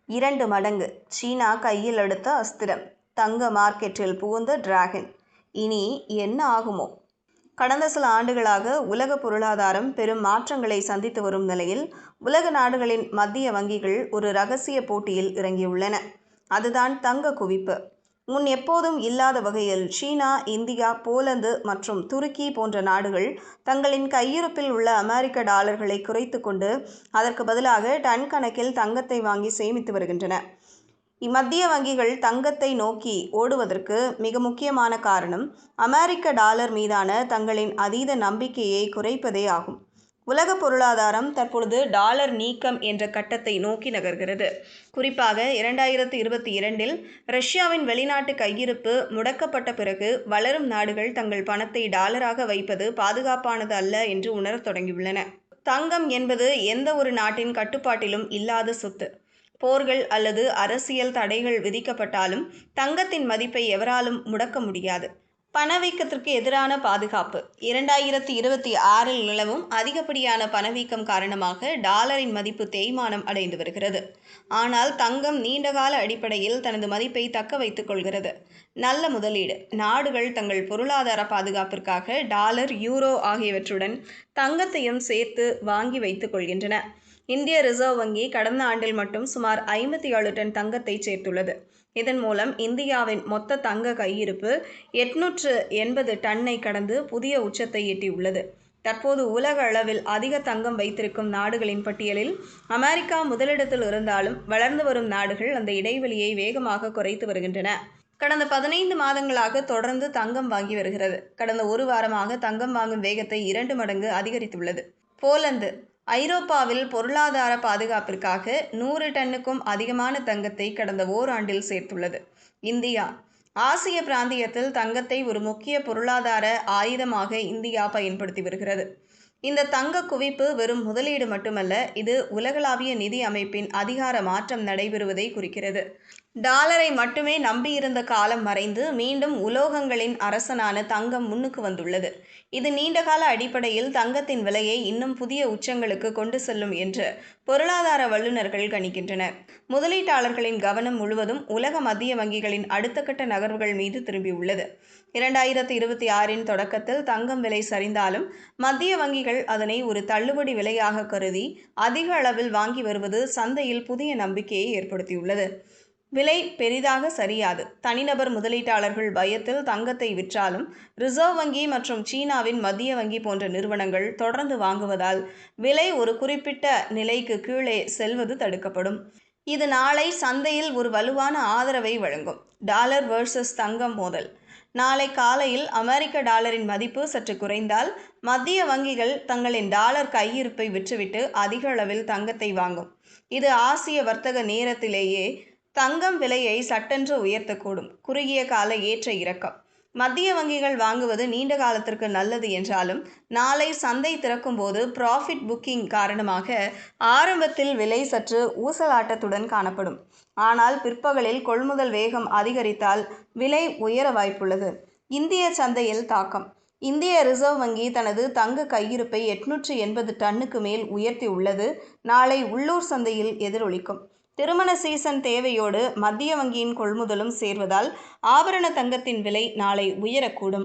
2 மடங்கு சீனா கையில் எடுத்த அஸ்திரம். தங்க மார்க்கெட்டில் புகுந்த டிராகன். இனி என்ன ஆகுமோ? கடந்த சில ஆண்டுகளாக உலக பொருளாதாரம் பெரும் மாற்றங்களை சந்தித்து வரும் நிலையில் உலக நாடுகளின் மத்திய வங்கிகள் ஒரு ரகசிய போட்டியில் இறங்கியுள்ளன. அதுதான் தங்க குவிப்பு. முன் எப்போதும் இல்லாத வகையில் சீனா, இந்தியா, போலந்து மற்றும் துருக்கி போன்ற நாடுகள் தங்களின் கையிருப்பில் உள்ள அமெரிக்க டாலர்களை குறைத்து கொண்டு அதற்கு பதிலாக டன் கணக்கில் தங்கத்தை வாங்கி சேமித்து வருகின்றன. மத்திய வங்கிகள் தங்கத்தை நோக்கி ஓடுவதற்கு மிக முக்கியமான காரணம் அமெரிக்க டாலர் மீதான தங்களின் அதீத நம்பிக்கையை குறைப்பதே ஆகும். உலக பொருளாதாரம் தற்பொழுது டாலர் நீக்கம் என்ற கட்டத்தை நோக்கி நகர்கிறது. குறிப்பாக 2022இல் ரஷ்யாவின் வெளிநாட்டு கையிருப்பு முடக்கப்பட்ட பிறகு வளரும் நாடுகள் தங்கள் பணத்தை டாலராக வைப்பது பாதுகாப்பானது அல்ல என்று உணரத் தொடங்கியுள்ளன. தங்கம் என்பது எந்த ஒரு நாட்டின் கட்டுப்பாட்டிலும் இல்லாத சொத்து. போர்கள் அல்லது அரசியல் தடைகள் விதிக்கப்பட்டாலும் தங்கத்தின் மதிப்பை எவராலும் முடக்க முடியாது. பணவீக்கத்திற்கு எதிரான பாதுகாப்பு. 2026இல் நிலவும் அதிகப்படியான பணவீக்கம் காரணமாக டாலரின் மதிப்பு தேய்மானம் அடைந்து வருகிறது. ஆனால் தங்கம் நீண்டகால அடிப்படையில் தனது மதிப்பை தக்க வைத்துக் கொள்கிறது. நல்ல முதலீடு. நாடுகள் தங்கள் பொருளாதார பாதுகாப்பிற்காக டாலர், யூரோ ஆகியவற்றுடன் தங்கத்தையும் சேர்த்து வாங்கி வைத்துக் கொள்கின்றன. இந்திய ரிசர்வ் வங்கி கடந்த ஆண்டில் மட்டும் சுமார் 57 டன் தங்கத்தை சேர்த்துள்ளது. இதன் மூலம் இந்தியாவின் மொத்த தங்க கையிருப்பு 880 டன்னை கடந்து புதிய உச்சத்தை எட்டியுள்ளது. தற்போது உலக அளவில் அதிக தங்கம் வைத்திருக்கும் நாடுகளின் பட்டியலில் அமெரிக்கா முதலிடத்தில் இருந்தாலும் வளர்ந்து வரும் நாடுகள் அந்த இடைவெளியை வேகமாக குறைத்து வருகின்றன. கடந்த 15 மாதங்களாக தொடர்ந்து தங்கம் வாங்கி வருகிறது. கடந்த ஒரு வாரமாக தங்கம் வாங்கும் வேகத்தை 2 மடங்கு அதிகரித்துள்ளது. போலந்து ஐரோப்பாவில் பொருளாதார பாதுகாப்பிற்காக 100 டன்னுக்கும் அதிகமான தங்கத்தை கடந்த ஓராண்டில் சேர்த்துள்ளது. இந்தியா ஆசிய பிராந்தியத்தில் தங்கத்தை ஒரு முக்கிய பொருளாதார ஆயுதமாக இந்தியா பயன்படுத்தி வருகிறது. இந்த தங்க குவிப்பு வெறும் முதலீடு மட்டுமல்ல, இது உலகளாவிய நிதி அமைப்பின் அதிகார மாற்றம் நடைபெறுவதை குறிக்கிறது. டாலரை மட்டுமே நம்பியிருந்த காலம் மறைந்து மீண்டும் உலோகங்களின் அரசனான தங்கம் முன்னுக்கு வந்துள்ளது. இது நீண்டகால அடிப்படையில் தங்கத்தின் விலையை இன்னும் புதிய உச்சங்களுக்கு கொண்டு செல்லும் என்று பொருளாதார வல்லுநர்கள் கணிக்கின்றனர். முதலீட்டாளர்களின் கவனம் முழுவதும் உலக மத்திய வங்கிகளின் அடுத்த கட்ட நகர்வுகள் மீது திரும்பியுள்ளது. 2026இன் தொடக்கத்தில் தங்கம் விலை சரிந்தாலும் மத்திய வங்கிகள் அதனை ஒரு தள்ளுபடி விலையாக கருதி அதிக அளவில் வாங்கி வருவது சந்தையில் புதிய நம்பிக்கையை ஏற்படுத்தியுள்ளது. விலை பெரிதாக சரியாது. தனிநபர் முதலீட்டாளர்கள் பயத்தில் தங்கத்தை விற்றாலும் ரிசர்வ் வங்கி மற்றும் சீனாவின் மத்திய வங்கி போன்ற நிறுவனங்கள் தொடர்ந்து வாங்குவதால் விலை ஒரு குறிப்பிட்ட நிலைக்கு கீழே செல்வது தடுக்கப்படும். இது நாளை சந்தையில் ஒரு வலுவான ஆதரவை வழங்கும். டாலர் வெர்சஸ் தங்கம் மோதல். நாளை காலையில் அமெரிக்க டாலரின் மதிப்பு சற்று குறைந்தால் மத்திய வங்கிகள் தங்களின் டாலர் கையிருப்பை விற்றுவிட்டு அதிக அளவில் தங்கத்தை வாங்கும். இது ஆசிய வர்த்தக நேரத்திலேயே தங்கம் விலையை சட்டென்று உயர்த்தக்கூடும். குறுகிய கால ஏற்ற இறக்கம். மத்திய வங்கிகள் வாங்குவது நீண்ட காலத்திற்கு நல்லது என்றாலும் நாளை சந்தை திறக்கும் போது ப்ராஃபிட் புக்கிங் காரணமாக ஆரம்பத்தில் விலை சற்று ஊசலாட்டத்துடன் காணப்படும். ஆனால் பிற்பகலில் கொள்முதல் வேகம் அதிகரித்தால் விலை உயர வாய்ப்புள்ளது. இந்திய சந்தையில் தாக்கம். இந்திய ரிசர்வ் வங்கி தனது தங்க கையிருப்பை 880 டன்னுக்கு மேல் உயர்த்தி உள்ளது. நாளை உள்ளூர் சந்தையில் எதிரொலிக்கும். திருமண சீசன் தேவையோடு மத்திய வங்கியின் கொள்முதலும் சேர்வதால் ஆபரண தங்கத்தின் விலை நாளை உயரக்கூடும்.